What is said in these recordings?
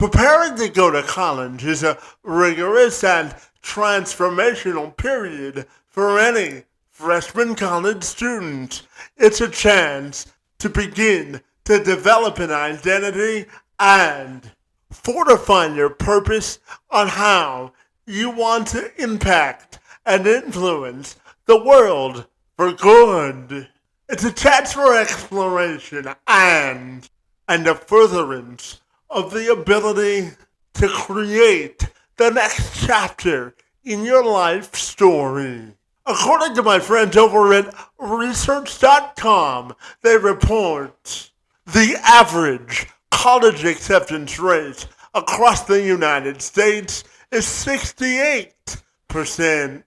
Preparing to go to college is a rigorous and transformational period for any freshman college student. It's a chance to begin to develop an identity and fortify your purpose on how you want to impact and influence the world for good. It's a chance for exploration and a furtherance of the ability to create the next chapter in your life story. According to my friends over at research.com, they report the average college acceptance rate across the United States is 68%,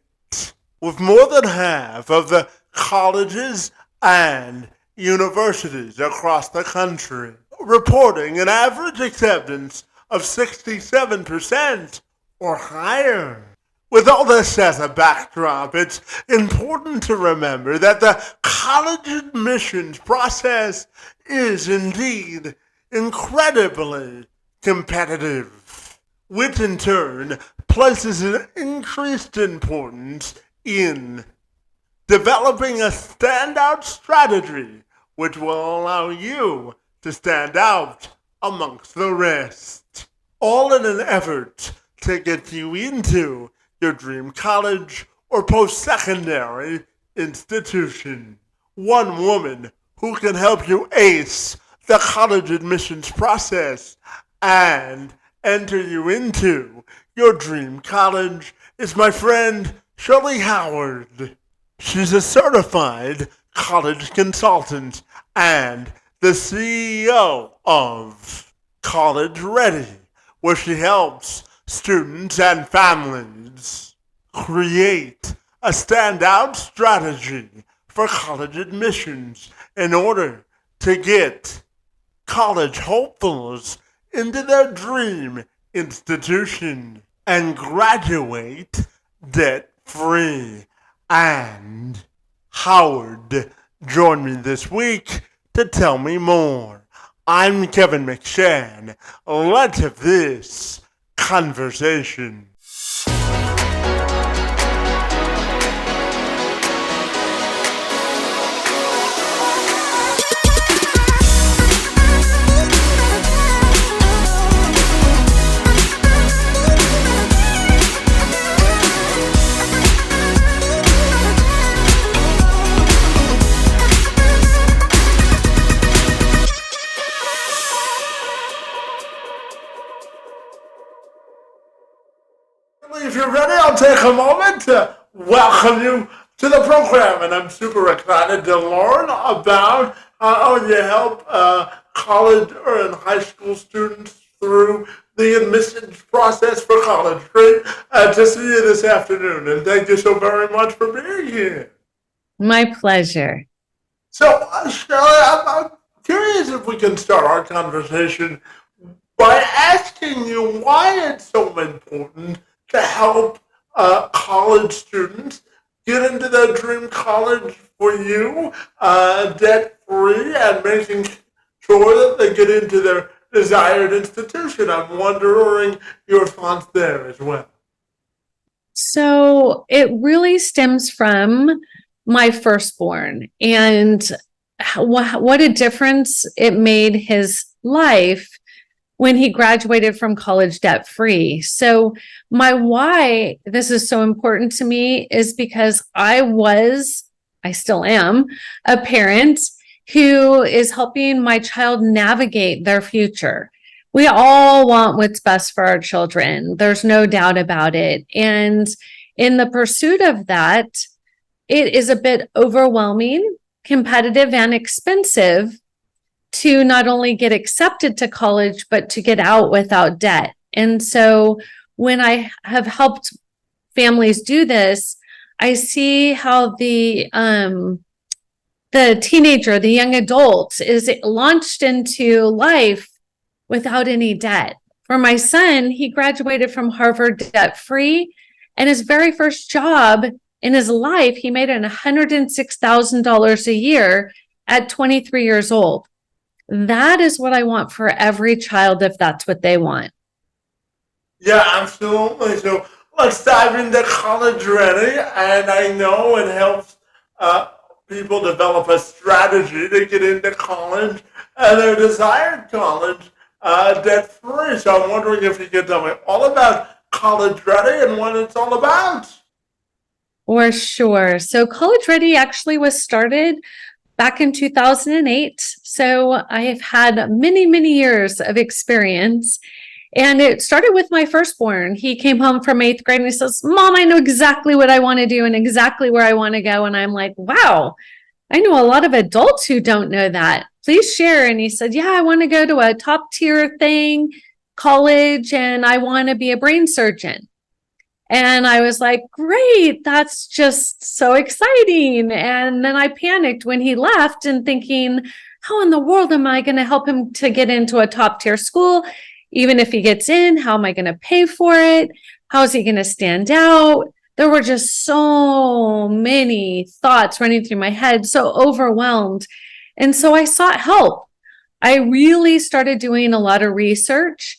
with more than half of the colleges and universities across the country reporting an average acceptance of 67% or higher. With all this as a backdrop, it's important to remember that the college admissions process is indeed incredibly competitive, which in turn places an increased importance in developing a standout strategy which will allow you to stand out amongst the rest, all in an effort to get you into your dream college or post-secondary institution. One woman who can help you ace the college admissions process and enter you into your dream college is my friend Shellee Howard. She's a certified college consultant and the CEO of College Ready, where she helps students and families create a standout strategy for college admissions in order to get college hopefuls into their dream institution and graduate debt-free. And Howard joined me this week to tell me more. I'm Kevin McShann. Let's have this conversation. If you're ready, I'll take a moment to welcome you to the program, and I'm super excited to learn about how you help college or high school students through the admissions process for college. Great to see you this afternoon, and thank you so very much for being here. My pleasure. So, Shellee, I'm curious if we can start our conversation by asking you why it's so important to help college students get into their dream college for you, debt-free, and making sure that they get into their desired institution. I'm wondering your thoughts there as well. So it really stems from my firstborn and what a difference it made his life when he graduated from college debt-free. So my why this is so important to me is because I still am, a parent who is helping my child navigate their future. We all want what's best for our children. There's no doubt about it. And in the pursuit of that, it is a bit overwhelming, competitive, and expensive to not only get accepted to college, but to get out without debt. And so when I have helped families do this, I see how the teenager, the young adult, is launched into life without any debt. For my son, he graduated from Harvard debt-free, and his very first job in his life, he made $106,000 a year at 23 years old. That is what I want for every child if that's what they want. Yeah, absolutely. So let's dive into college ready. And I know it helps uh, people develop a strategy to get into college and their desired college debt free. So I'm wondering if you could tell me all about college ready and what it's all about. For sure. So College Ready actually was started back in 2008. So I have had many, many years of experience. And it started with my firstborn. He came home from eighth grade and he says, Mom, I know exactly what I want to do and exactly where I want to go. And I'm like, wow, I know a lot of adults who don't know that. Please share. And he said, yeah, I want to go to a top tier thing, college, and I want to be a brain surgeon. And I was like, great, that's just so exciting. And then I panicked when he left and thinking, how in the world am I going to help him to get into a top tier school? Even if he gets in, how am I going to pay for it? How is he going to stand out? There were just so many thoughts running through my head, so overwhelmed. And so I sought help. I really started doing a lot of research.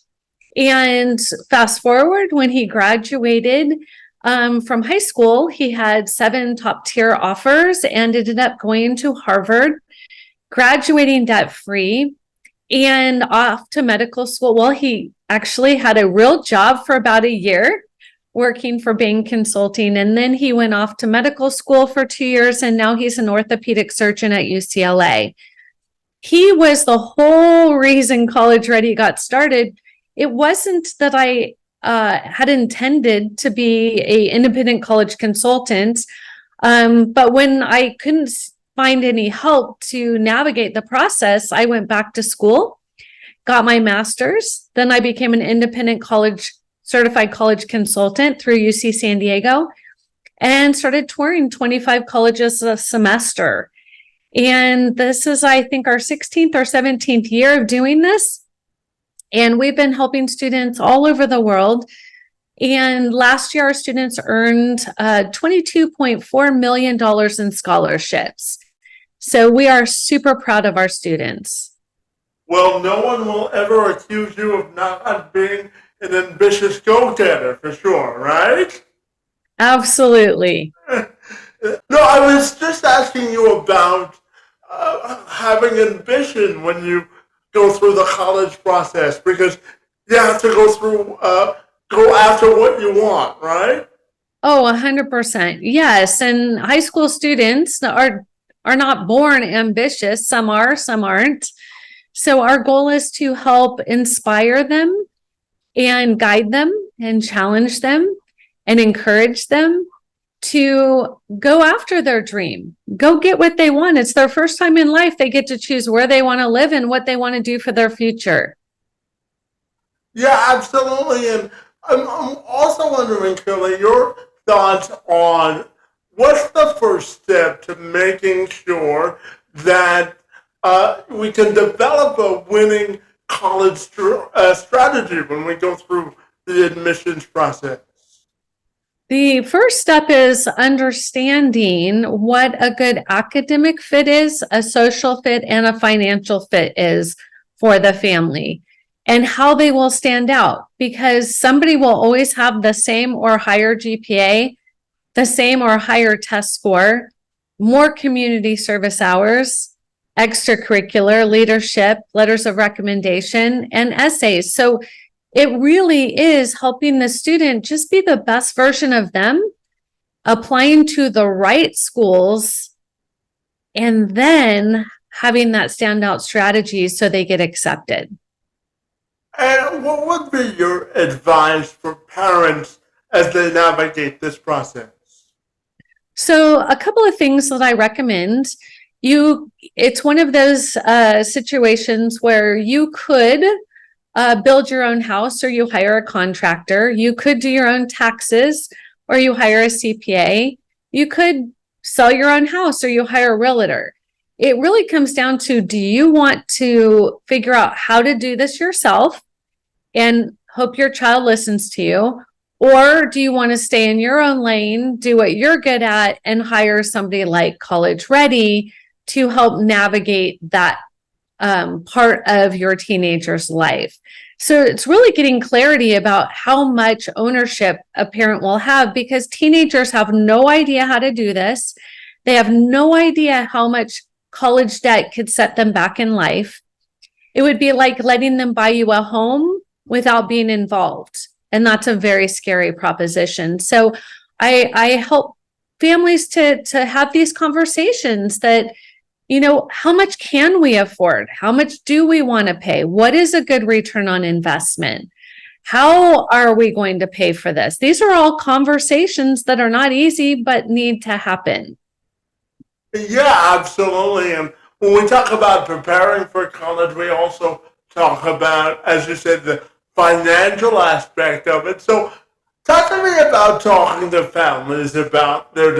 And fast forward, when he graduated from high school, he had 7 top tier offers and ended up going to Harvard, graduating debt free and off to medical school. Well, he actually had a real job for about a year working for Bain Consulting. And then he went off to medical school for 2 years. And now he's an orthopedic surgeon at UCLA. He was the whole reason College Ready got started. It wasn't that I had intended to be an independent college consultant, but when I couldn't find any help to navigate the process, I went back to school, got my master's. Then I became an independent college certified college consultant through UC San Diego and started touring 25 colleges a semester. And this is, I think, our 16th or 17th year of doing this. And we've been helping students all over the world. And last year, our students earned $22.4 million in scholarships. So we are super proud of our students. Well, no one will ever accuse you of not being an ambitious go-getter, for sure, right? Absolutely. No, I was just asking you about having ambition when you go through the college process because you have to go after what you want, right? Oh, 100%. Yes. And high school students are not born ambitious. Some are, some aren't. So our goal is to help inspire them and guide them and challenge them and encourage them to go after their dream, go get what they want. It's their first time in life. They get to choose where they want to live and what they want to do for their future. Yeah, absolutely. And I'm also wondering, Shellee, your thoughts on what's the first step to making sure that we can develop a winning college strategy when we go through the admissions process? The first step is understanding what a good academic fit is, a social fit, and a financial fit is for the family and how they will stand out because somebody will always have the same or higher GPA, the same or higher test score, more community service hours, extracurricular, leadership, letters of recommendation, and essays. So it really is helping the student just be the best version of them, applying to the right schools, and then having that standout strategy so they get accepted. And what would be your advice for parents as they navigate this process? So a couple of things that I recommend. It's one of those situations where you could build your own house or you hire a contractor. You could do your own taxes or you hire a CPA. You could sell your own house or you hire a realtor. It really comes down to, do you want to figure out how to do this yourself and hope your child listens to you? Or do you want to stay in your own lane, do what you're good at, and hire somebody like College Ready to help navigate that part of your teenager's life? So it's really getting clarity about how much ownership a parent will have, because teenagers have no idea how to do this. They have no idea how much college debt could set them back in life. It would be like letting them buy you a home without being involved. And that's a very scary proposition. So I help families to have these conversations that, how much can we afford? How much do we want to pay? What is a good return on investment? How are we going to pay for this? These are all conversations that are not easy, but need to happen. Yeah, absolutely. And when we talk about preparing for college, we also talk about, as you said, the financial aspect of it. So talk to me about talking to families about their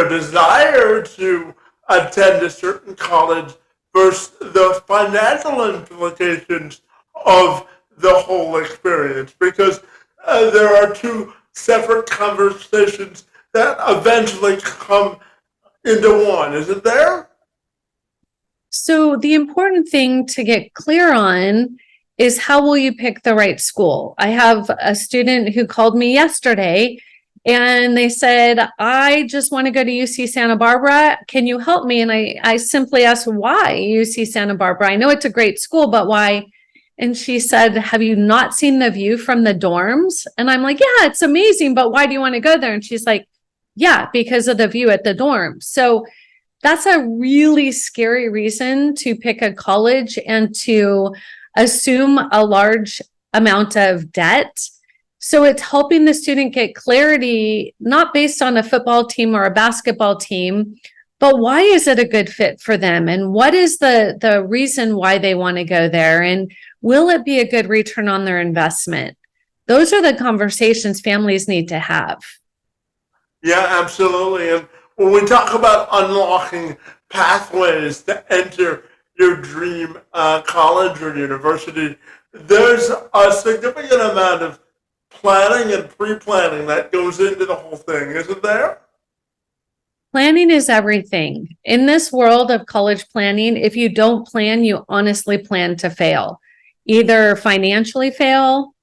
desire to attend a certain college versus the financial implications of the whole experience, because there are two separate conversations that eventually come into one, isn't there? So the important thing to get clear on is, how will you pick the right school? I have a student who called me yesterday and they said, I just want to go to UC Santa Barbara. Can you help me? And I simply asked, why UC Santa Barbara? I know it's a great school, but why? And she said, have you not seen the view from the dorms? And I'm like, yeah, it's amazing, but why do you want to go there? And she's like, yeah, because of the view at the dorms. So that's a really scary reason to pick a college and to assume a large amount of debt. So it's helping the student get clarity, not based on a football team or a basketball team, but why is it a good fit for them? And what is the reason why they want to go there? And will it be a good return on their investment? Those are the conversations families need to have. Yeah, absolutely. And when we talk about unlocking pathways to enter your dream college or university, there's a significant amount of planning and pre-planning that goes into the whole thing, isn't there? Planning is everything. In this world of college planning, if you don't plan, you honestly plan to fail. Either financially fail,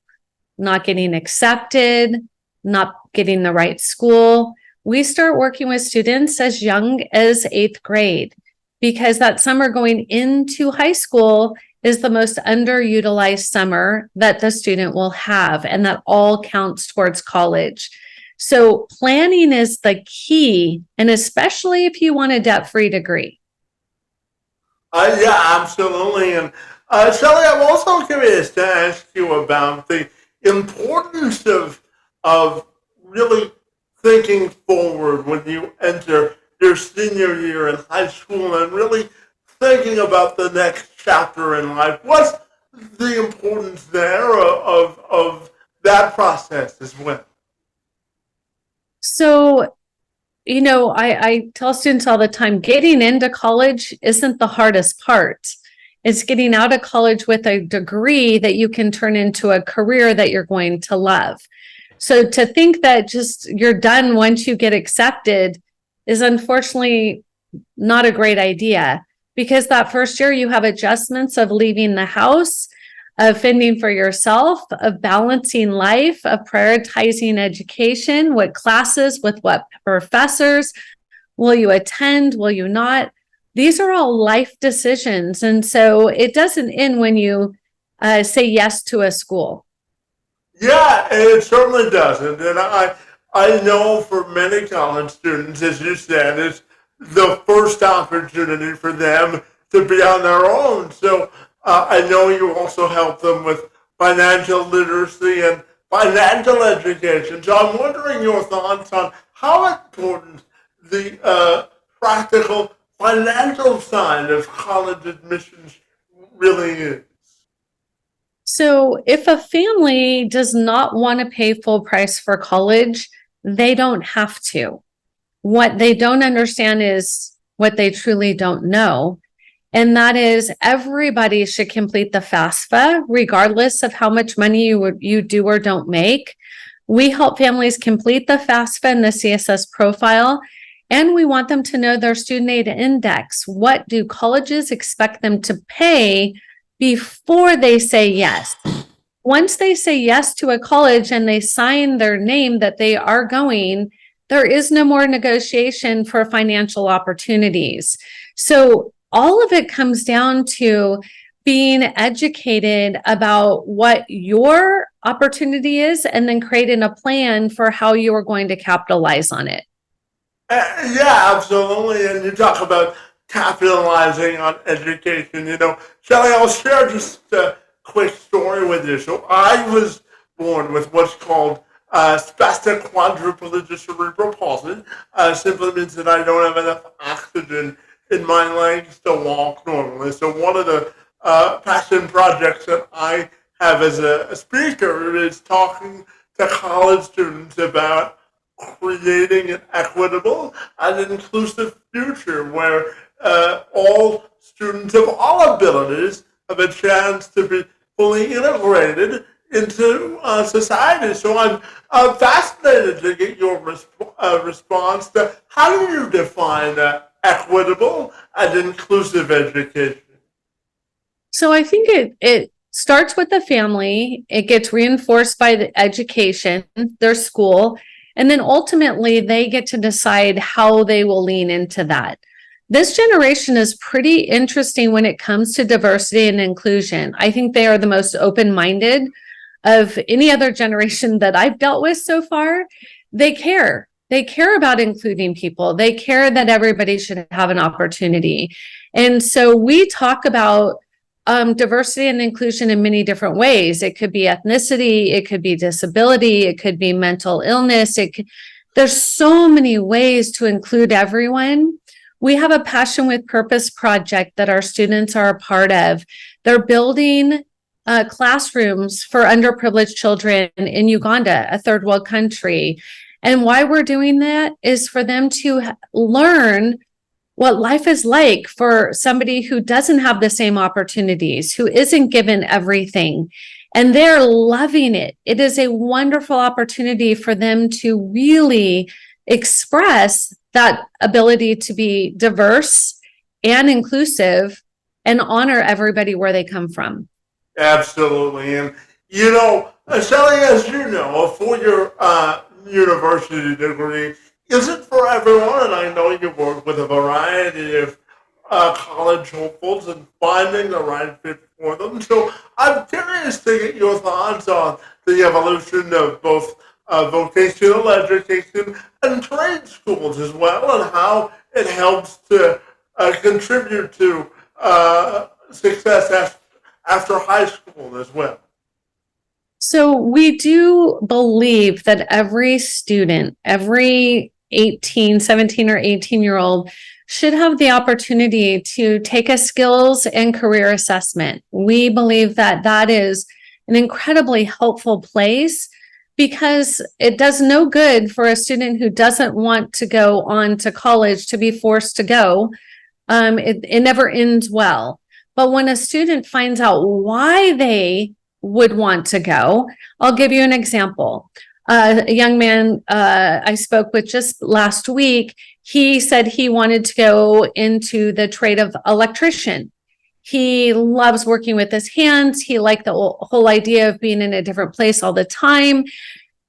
not getting accepted, not getting the right school. We start working with students as young as 8th grade, because that summer going into high school is the most underutilized summer that the student will have, and that all counts towards college. So planning is the key, and especially if you want a debt-free degree. Yeah, absolutely. And Shellee, I'm also curious to ask you about the importance of really thinking forward when you enter your senior year in high school and really thinking about the next chapter in life. What's the importance there of that process as well? So, I tell students all the time, getting into college isn't the hardest part. It's getting out of college with a degree that you can turn into a career that you're going to love. So to think that just you're done once you get accepted is unfortunately not a great idea, because that first year you have adjustments of leaving the house, of fending for yourself, of balancing life, of prioritizing education, what classes with what professors. Will you attend? Will you not? These are all life decisions. And so it doesn't end when you say yes to a school. Yeah, it certainly doesn't. And I know for many college students, as you said, it's the first opportunity for them to be on their own. So I know you also help them with financial literacy and financial education. So I'm wondering your thoughts on how important the practical financial side of college admissions really is. So if a family does not want to pay full price for college, they don't have to. What they don't understand is what they truly don't know. And that is, everybody should complete the FAFSA, regardless of how much money you do or don't make. We help families complete the FAFSA and the CSS profile, and we want them to know their student aid index. What do colleges expect them to pay before they say yes. Once they say yes to a college and they sign their name that they are going, there is no more negotiation for financial opportunities. So all of it comes down to being educated about what your opportunity is and then creating a plan for how you are going to capitalize on it. Yeah, absolutely. And you talk about capitalizing on education. Shellee, I'll share just a quick story with you. So I was born with what's called spastic quadriplegic cerebral palsy. Simply means that I don't have enough oxygen in my legs to walk normally. So one of the passion projects that I have as a speaker is talking to college students about creating an equitable and inclusive future where all students of all abilities have a chance to be fully integrated into society. So I'm fascinated to get your response to how do you define equitable and inclusive education? So I think it starts with the family. It gets reinforced by the education, their school, and then ultimately they get to decide how they will lean into that. This generation is pretty interesting when it comes to diversity and inclusion. I think they are the most open-minded of any other generation that I've dealt with so far. They care. They care about including people. They care that everybody should have an opportunity. And so we talk about diversity and inclusion in many different ways. It could be ethnicity, it could be disability, it could be mental illness. There's so many ways to include everyone. We have a Passion with Purpose project that our students are a part of. They're building classrooms for underprivileged children in Uganda, a third world country. And why we're doing that is for them to learn what life is like for somebody who doesn't have the same opportunities, who isn't given everything, and they're loving it. It is a wonderful opportunity for them to really express that ability to be diverse and inclusive and honor everybody where they come from. Absolutely. And, Shellee, as you know, a four-year university degree isn't for everyone, and I know you work with a variety of college hopefuls and finding the right fit for them. So I'm curious to get your thoughts on the evolution of both vocational education and trade schools as well, and how it helps to contribute to success after high school as well. So we do believe that every student, every 17 or 18-year-old should have the opportunity to take a skills and career assessment. We believe that that is an incredibly helpful place because it does no good for a student who doesn't want to go on to college to be forced to go. It never ends well. But when a student finds out why they would want to go, I'll give you an example. A young man I spoke with just last week, he said he wanted to go into the trade of electrician. He loves working with his hands. He liked the whole idea of being in a different place all the time.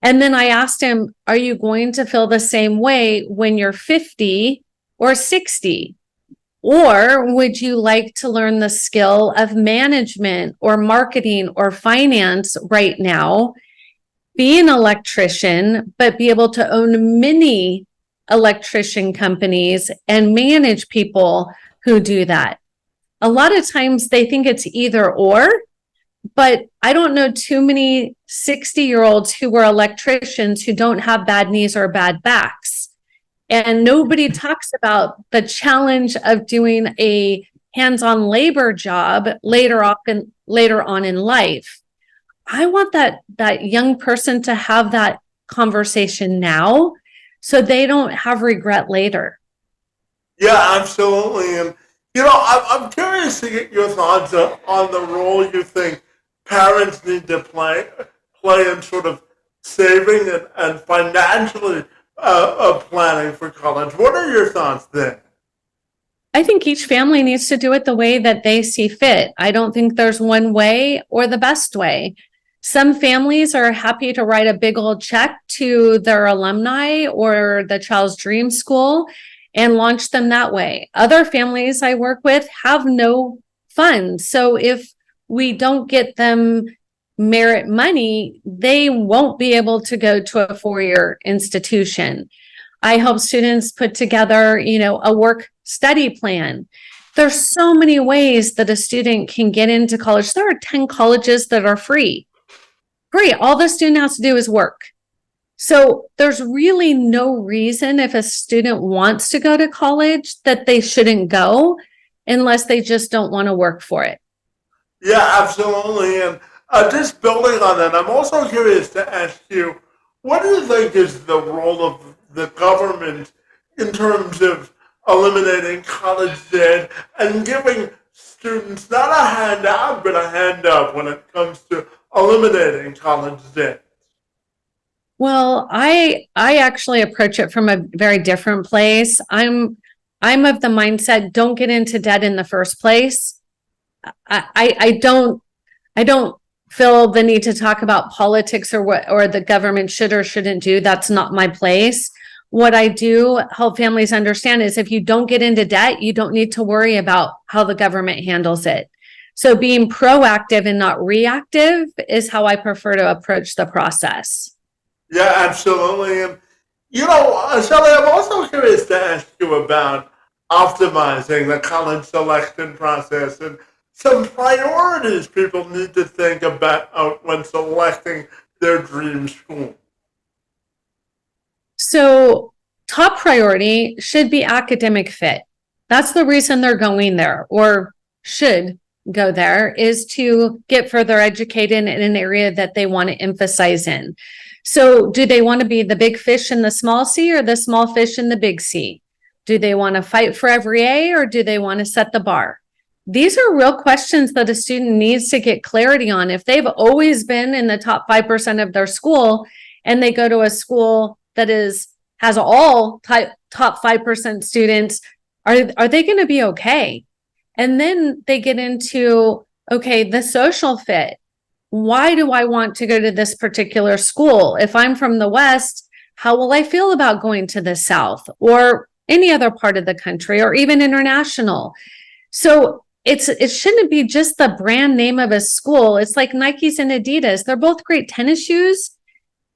And then I asked him, are you going to feel the same way when you're 50 or 60? Or would you like to learn the skill of management or marketing or finance right now, be an electrician, but be able to own many electrician companies and manage people who do that? A lot of times they think it's either or, but I don't know too many 60-year-olds who were electricians who don't have bad knees or bad backs. And nobody talks about the challenge of doing a hands-on labor job later on in life. I want that young person to have that conversation now so they don't have regret later. Yeah, absolutely. And, I'm curious to get your thoughts on the role you think parents need to play in sort of saving and financially planning for college. What are your thoughts there? I think each family needs to do it the way that they see fit. I don't think there's one way or the best way. Some families are happy to write a big old check to their alumni or the child's dream school and launch them that way. Other families I work with have no funds. So if we don't get them merit money, they won't be able to go to a four-year institution. I help students put together, a work study plan. There's so many ways that a student can get into college. There are 10 colleges that are free. Great. All the student has to do is work. So there's really no reason if a student wants to go to college that they shouldn't go unless they just don't want to work for it. Yeah, absolutely. And just building on that, I'm also curious to ask you, what do you think is the role of the government in terms of eliminating college debt and giving students not a handout, but a hand up when it comes to eliminating college debt? Well, I actually approach it from a very different place. I'm of the mindset, don't get into debt in the first place. I don't feel the need to talk about politics or the government should or shouldn't do. That's not my place. What I do help families understand is if you don't get into debt, you don't need to worry about how the government handles it. So being proactive and not reactive is how I prefer to approach the process. Yeah, absolutely. And, Shellee, I'm also curious to ask you about optimizing the college selection process and some priorities people need to think about when selecting their dream school. So top priority should be academic fit. That's the reason they're going there or should go there, is to get further educated in an area that they want to emphasize in. So do they want to be the big fish in the small sea or the small fish in the big sea? Do they want to fight for every A or do they want to set the bar? These are real questions that a student needs to get clarity on. If they've always been in the top 5% of their school and they go to a school that has all top 5% students, are they going to be okay? And then they get into, okay, the social fit. Why do I want to go to this particular school? If I'm from the West, how will I feel about going to the South or any other part of the country or even international? So it shouldn't be just the brand name of a school. It's like Nikes and Adidas. They're both great tennis shoes,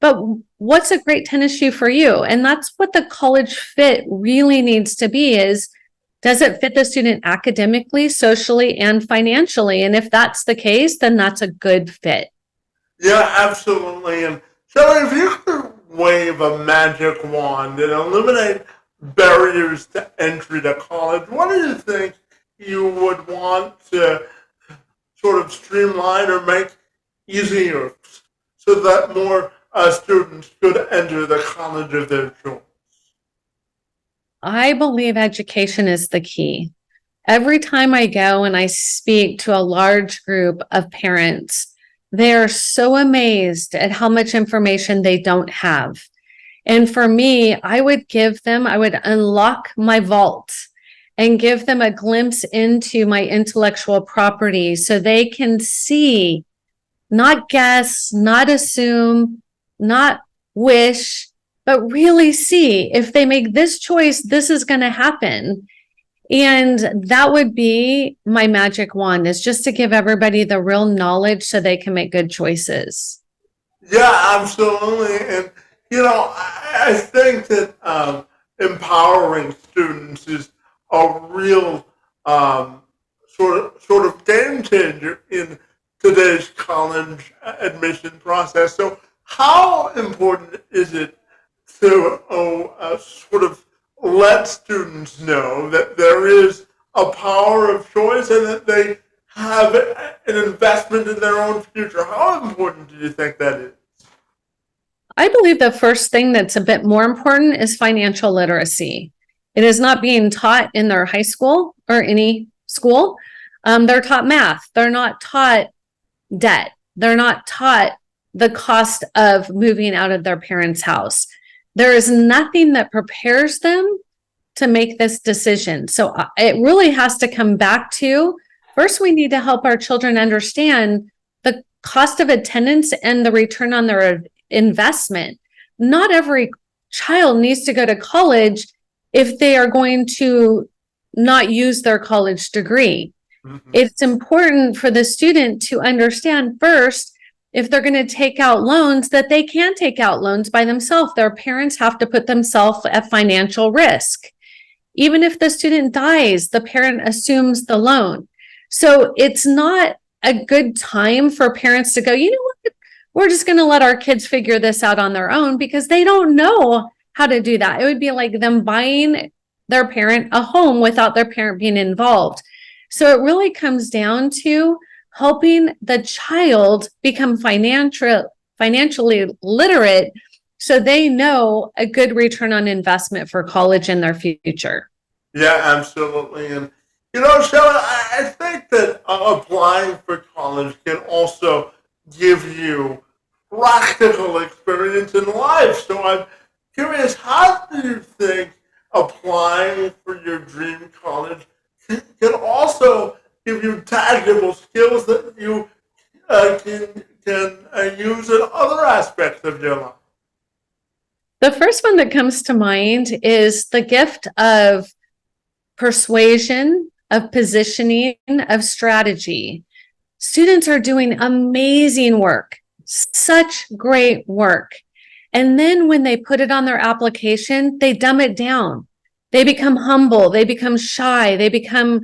but what's a great tennis shoe for you? And that's what the college fit really needs to be is, does it fit the student academically, socially, and financially? And if that's the case, then that's a good fit. Yeah, absolutely. And so if you could wave a magic wand and eliminate barriers to entry to college, what do you think you would want to sort of streamline or make easier so that more students could enter the college of their choice? I believe education is the key. Every time I go and I speak to a large group of parents, they are so amazed at how much information they don't have. And for me, I would unlock my vault and give them a glimpse into my intellectual property so they can see, not guess, not assume, not wish, but really see if they make this choice, this is going to happen. And that would be my magic wand, is just to give everybody the real knowledge so they can make good choices. Yeah, absolutely. And, I think that empowering students is a real sort of game changer in today's college admission process. So how important is it to sort of let students know that there is a power of choice and that they have an investment in their own future? How important do you think that is? I believe the first thing that's a bit more important is financial literacy. It is not being taught in their high school or any school. They're taught math. They're not taught debt. They're not taught the cost of moving out of their parents' house. There is nothing that prepares them to make this decision. So it really has to come back to, first, we need to help our children understand the cost of attendance and the return on their investment. Not every child needs to go to college if they are going to not use their college degree. Mm-hmm. It's important for the student to understand first, if they're going to take out loans, that they can take out loans by themselves. Their parents have to put themselves at financial risk. Even if the student dies, the parent assumes the loan. So it's not a good time for parents to go, you know what, we're just going to let our kids figure this out on their own, because they don't know how to do that. It would be like them buying their parent a home without their parent being involved. So it really comes down to helping the child become financially literate, so they know a good return on investment for college in their future. Yeah, absolutely. And, Shellee, I think that applying for college can also give you practical experience in life. So I'm curious, how do you think applying for your dream college can also give you tangible skills that you can use in other aspects of your life? The first one that comes to mind is the gift of persuasion, of positioning, of strategy. Students are doing amazing work, such great work. And then when they put it on their application, they dumb it down. They become humble, they become shy, they become,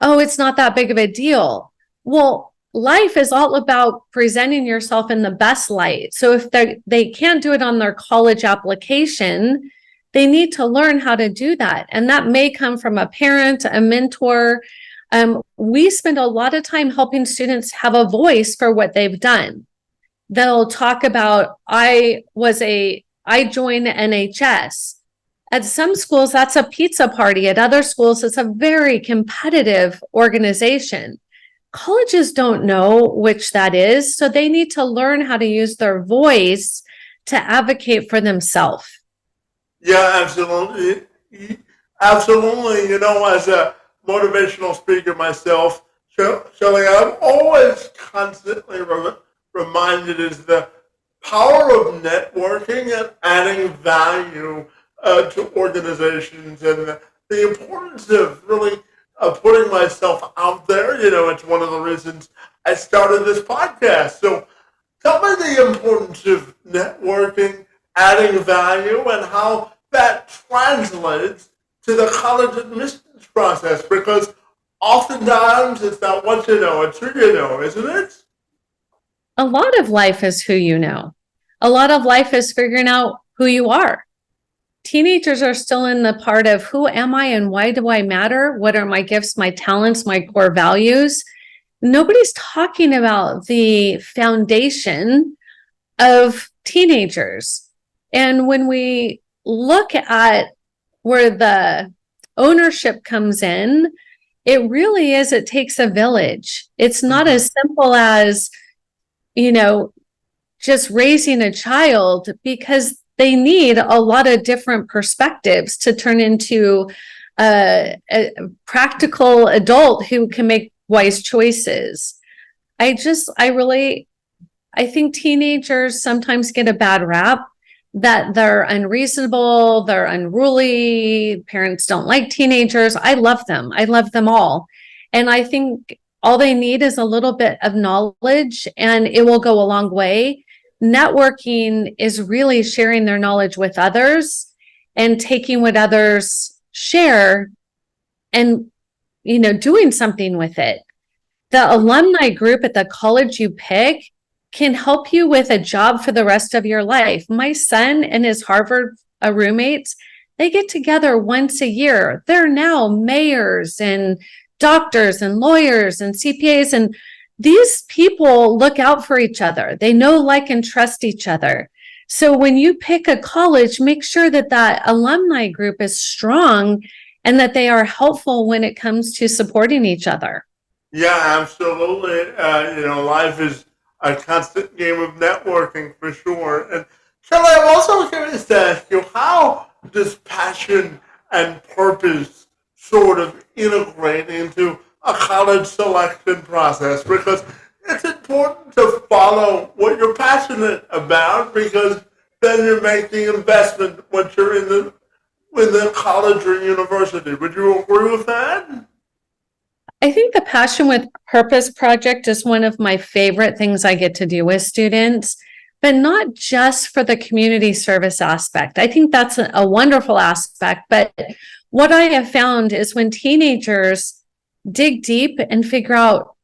oh, it's not that big of a deal. Well, life is all about presenting yourself in the best light. So if they can't do it on their college application, they need to learn how to do that. And that may come from a parent, a mentor. We spend a lot of time helping students have a voice for what they've done. They'll talk about, I joined the NHS. At some schools, that's a pizza party. At other schools, it's a very competitive organization. Colleges don't know which that is, so they need to learn how to use their voice to advocate for themselves. Yeah, absolutely. Absolutely. As a motivational speaker myself, Shellee, I'm always constantly reminded is the power of networking and adding value to organizations, and the importance of really putting myself out there. It's one of the reasons I started this podcast. So tell me the importance of networking, adding value, and how that translates to the college admissions process, because oftentimes it's not what you know, it's who you know, isn't it? A lot of life is who you know. A lot of life is figuring out who you are. Teenagers are still in the part of who am I and why do I matter? What are my gifts, my talents, my core values? Nobody's talking about the foundation of teenagers. And when we look at where the ownership comes in, it really is, it takes a village. It's not as simple as, just raising a child, because they need a lot of different perspectives to turn into a practical adult who can make wise choices. I think teenagers sometimes get a bad rap, that they're unreasonable, they're unruly, parents don't like teenagers. I love them. I love them all. And I think all they need is a little bit of knowledge, and it will go a long way. Networking is really sharing their knowledge with others and taking what others share and, doing something with it. The alumni group at the college you pick can help you with a job for the rest of your life. My son and his Harvard roommates, they get together once a year. They're now mayors and doctors and lawyers and CPAs, and these people look out for each other. They know, like, and trust each other. So when you pick a college, make sure that alumni group is strong and that they are helpful when it comes to supporting each other. Yeah, absolutely. Life is a constant game of networking for sure. And Shellee, I'm also curious to ask you, how does passion and purpose purpose sort of integrate into a college selection process? Because it's important to follow what you're passionate about, because then you make the investment once you're in the college or university. Would you agree with that? I think the Passion with Purpose project is one of my favorite things I get to do with students, but not just for the community service aspect. I think that's a wonderful aspect, but what I have found is when teenagers dig deep and figure out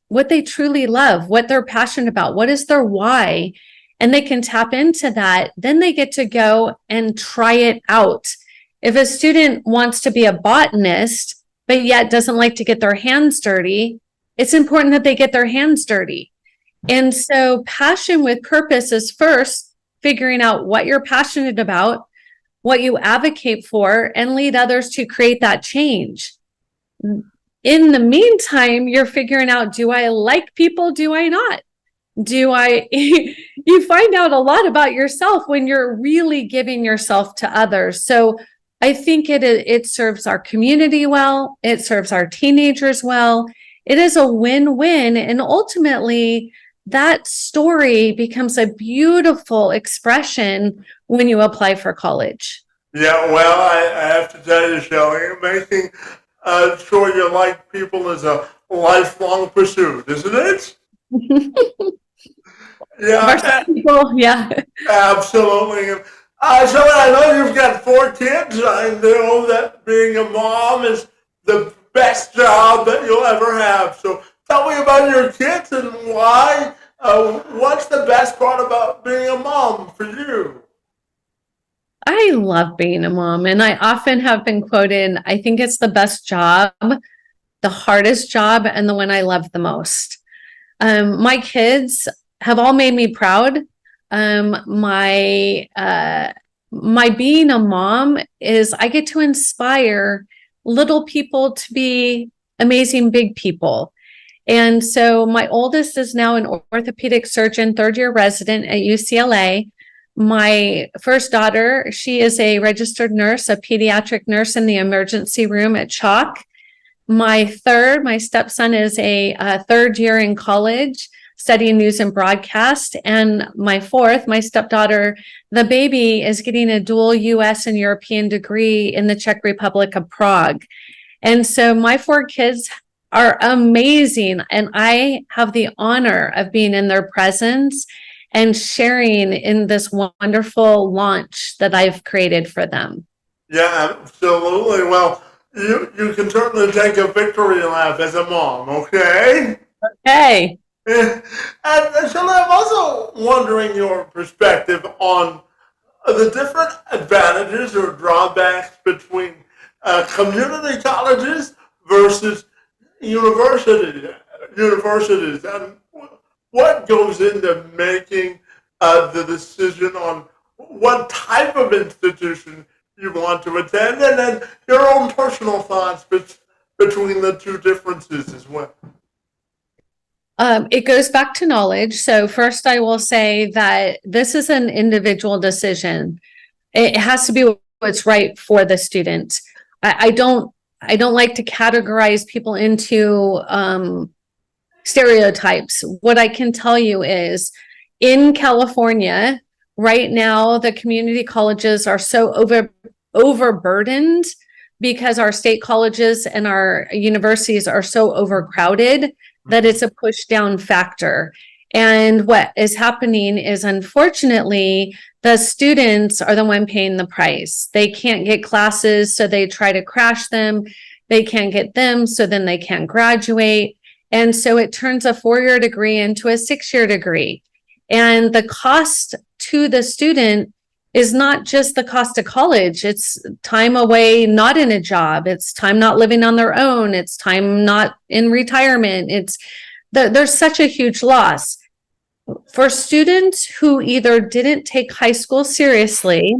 what they truly love, what they're passionate about, what is their why, and they can tap into that, then they get to go and try it out. If a student wants to be a botanist, but yet doesn't like to get their hands dirty, it's important that they get their hands dirty. And so passion with purpose is first figuring out what you're passionate about, what you advocate for, and lead others to create that change. In the meantime, you're figuring out, do I like people? Do I not? You find out a lot about yourself when you're really giving yourself to others. So I think it serves our community well. It serves our teenagers well. It is a win-win. And ultimately, that story becomes a beautiful expression when you apply for college. Yeah, well, I have to tell you, Shellee, making sure you like people is a lifelong pursuit, isn't it? Yeah, People, yeah. absolutely. Shellee, I know you've got 4 kids. I know that being a mom is the best job that you'll ever have. So tell me about your kids and why. What's the best part about being a mom for you? I love being a mom, and I often have been quoted, I think it's the best job, the hardest job, and the one I love the most. My kids have all made me proud. My being a mom is I get to inspire little people to be amazing big people. And so my oldest is now an orthopedic surgeon, third-year resident at UCLA. My first daughter, she is a registered nurse, a pediatric nurse in the emergency room at Chalk. My stepson is a third year in college studying news and broadcast. And my fourth, my stepdaughter, the baby, is getting a dual US and European degree in the Czech Republic of Prague. And so my 4 kids are amazing. And I have the honor of being in their presence and sharing in this wonderful launch that I've created for them. Yeah, absolutely. Well, you can certainly take a victory lap as a mom, okay? Hey. And Shellee, I'm also wondering your perspective on the different advantages or drawbacks between community colleges versus universities, and what goes into making the decision on what type of institution you want to attend, and then your own personal thoughts between the two differences as well. It goes back to knowledge. So first, I will say that this is an individual decision. It has to be what's right for the student. I don't like to categorize people into stereotypes. What I can tell you is in California right now, the community colleges are so overburdened because our state colleges and our universities are so overcrowded that it's a push down factor. And what is happening is, unfortunately, the students are the one paying the price. They can't get classes, so they try to crash them. They can't get them, so then they can't graduate. And so it turns a 4-year degree into a 6-year degree. And the cost to the student is not just the cost of college. It's time away, not in a job. It's time not living on their own. It's time not in retirement. There's such a huge loss. For students who either didn't take high school seriously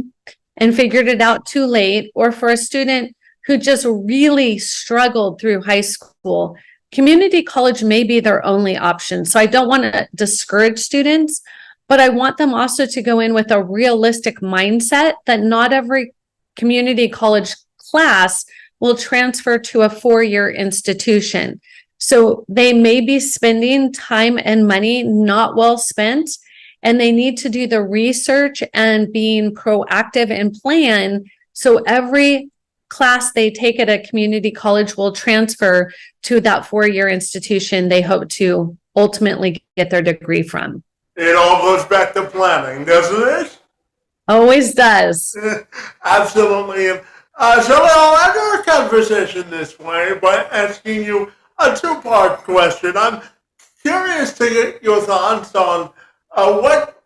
and figured it out too late, or for a student who just really struggled through high school, community college may be their only option. So I don't want to discourage students, but I want them also to go in with a realistic mindset that not every community college class will transfer to a 4-year institution. So they may be spending time and money not well spent, and they need to do the research and being proactive and plan. So every class they take at a community college will transfer to that 4-year institution they hope to ultimately get their degree from. It all goes back to planning, doesn't it? Always does. Absolutely. So I'll end our conversation this way by asking you a two-part question. I'm curious to get your thoughts on what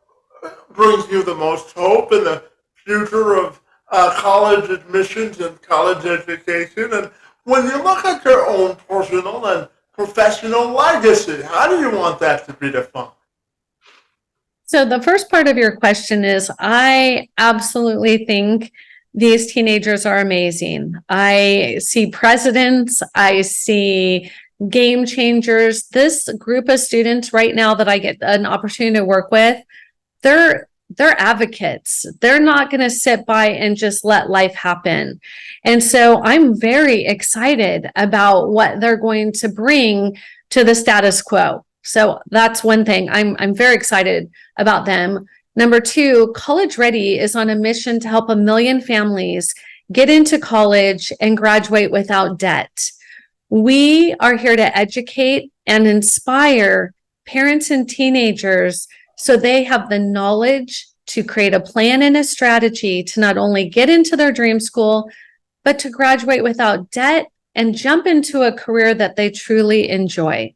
brings you the most hope in the future of college admissions and college education. And when you look at your own personal and professional legacy, how do you want that to be defined? So the first part of your question is, I absolutely think these teenagers are amazing. I see presidents, I see game changers. This group of students right now that I get an opportunity to work with, they're advocates. They're not going to sit by and just let life happen. And so I'm very excited about what they're going to bring to the status quo. So that's one thing. I'm very excited about them. Number two, College Ready is on a mission to help 1 million families get into college and graduate without debt. We are here to educate and inspire parents and teenagers so they have the knowledge to create a plan and a strategy to not only get into their dream school, but to graduate without debt and jump into a career that they truly enjoy.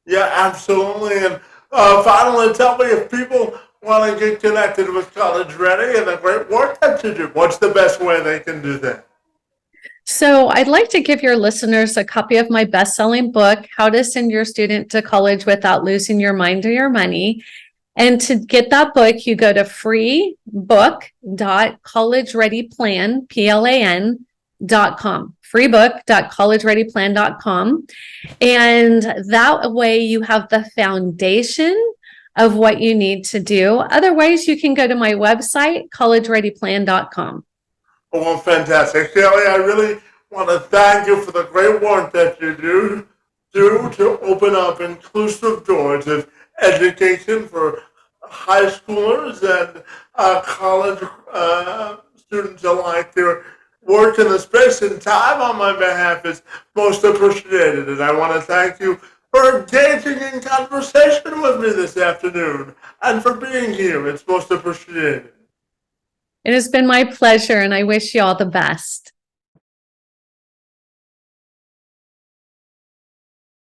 Yeah, absolutely. And finally, tell me if people want to get connected with College Ready and the great work that you do, what's the best way they can do that? So I'd like to give your listeners a copy of my best-selling book, How to Send Your Student to College Without Losing Your Mind or Your Money. And to get that book, you go to freebook.collegereadyplan.com. freebook.collegereadyplan.com. And that way you have the foundation of what you need to do. Otherwise, you can go to my website, collegereadyplan.com. Well, fantastic. Shellee, I really want to thank you for the great work that you do to open up inclusive doors of education for high schoolers and college students alike. Their work in the space and time on my behalf is most appreciated, and I want to thank you for engaging in conversation with me this afternoon and for being here. It's most appreciated. It has been my pleasure, and I wish you all the best.